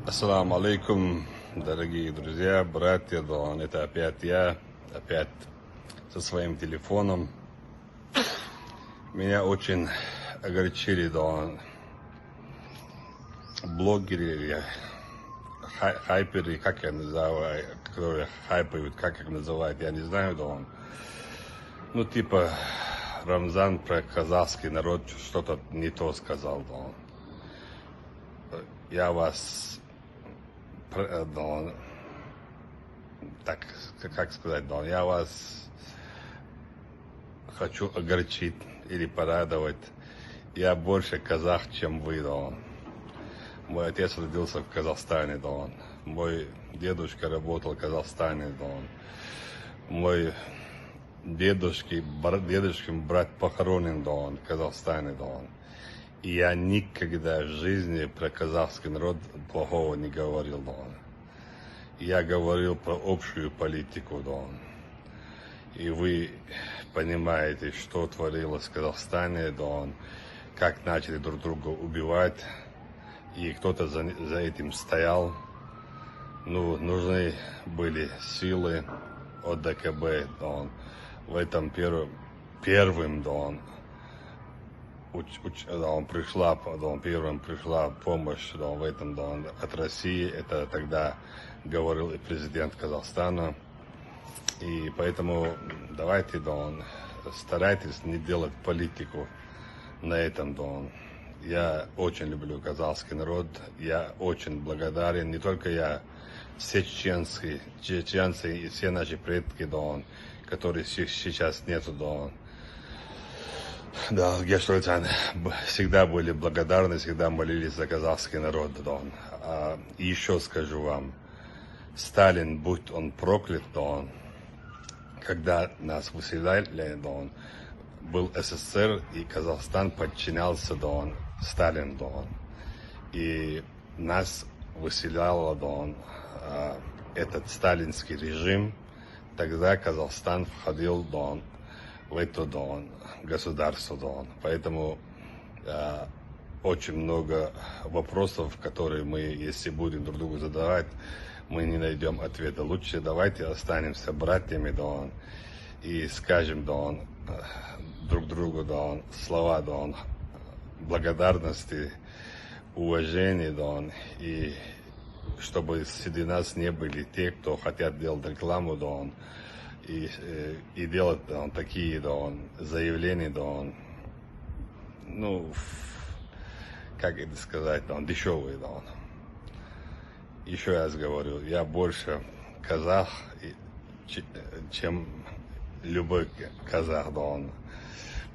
Ассаламу алейкум, дорогие друзья, братья, да, это опять я, опять со своим телефоном. Меня очень огорчили, да, блогеры или хайперы, как я называю, которые хайпают, как их называют, я не знаю, да, ну, типа, Рамзан про казахский народ что-то не то сказал, да. Я вас, да, так, как сказать, да, я вас хочу огорчить или порадовать. Я больше казах, чем вы, да. Мой отец родился в Казахстане, да. Мой дедушка работал в Казахстане, да. Мой дедушкин брат похоронен, да, в Казахстане, да. И я никогда в жизни про казахский народ плохого не говорил, да. Я говорил про общую политику, да. И вы понимаете, что творилось в Казахстане, да, как начали друг друга убивать, и кто-то за этим стоял. Ну, нужны были силы от ДКБ, да, в этом первым, да, первым пришла помощь, да, в этом, да, от России. Это тогда говорил и президент Казахстана. И поэтому давайте, да, старайтесь не делать политику на этом, да. Я очень люблю казахский народ, я очень благодарен, не только я, все чеченцы и все наши предки, да, которые сейчас нету, да. Да, Гештольцан всегда были благодарны, всегда молились за казахский народ, да. И еще скажу вам, Сталин, будь он проклят, да, когда нас выселяли, да, был СССР, и Казахстан подчинялся, да, Сталин, да, и нас выселял, да, этот сталинский режим. Тогда Казахстан входил, да, в это, да, государство, да. Поэтому очень много вопросов, которые мы, если будем друг другу задавать, мы не найдем ответа. Лучше давайте останемся братьями, да, и скажем, да, друг другу, да, слова, да, благодарности, уважения, да, и чтобы среди нас не были те, кто хотят делать рекламу, да, и делать, да, такие, да, заявления, да, ну, как это сказать, да, дешевые, да. Еще раз говорю, я больше казах, чем любой казах, да.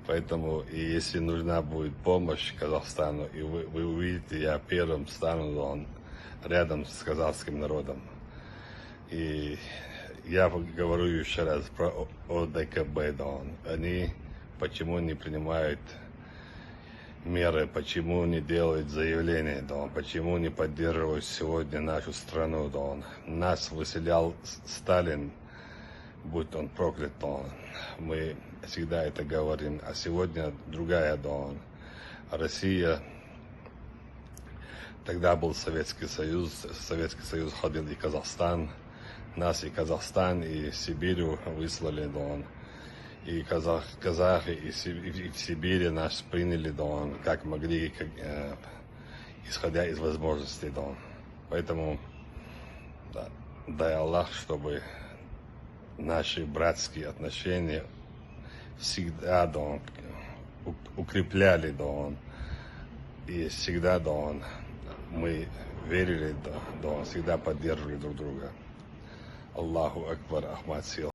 Поэтому, и если нужна будет помощь Казахстану, и вы увидите, я первым стану, да, рядом с казахским народом. И я говорю еще раз про ОДКБ, да. Они почему не принимают меры, почему не делают заявления, да, почему не поддерживают сегодня нашу страну, да. Нас выселял Сталин, будь он проклят, да. Мы всегда это говорим, а сегодня другая, да, Россия. Тогда был Советский Союз ходил и Казахстан, нас и Казахстан, и Сибирь выслали, да. И казахи и в Сибири нас приняли, да, как могли, исходя из возможностей, да. Поэтому, да, дай Аллах, чтобы наши братские отношения всегда, да, укрепляли, да, и всегда, да, мы верили, да, всегда поддерживали друг друга. Аллаху Акбар, Ахмад Сил.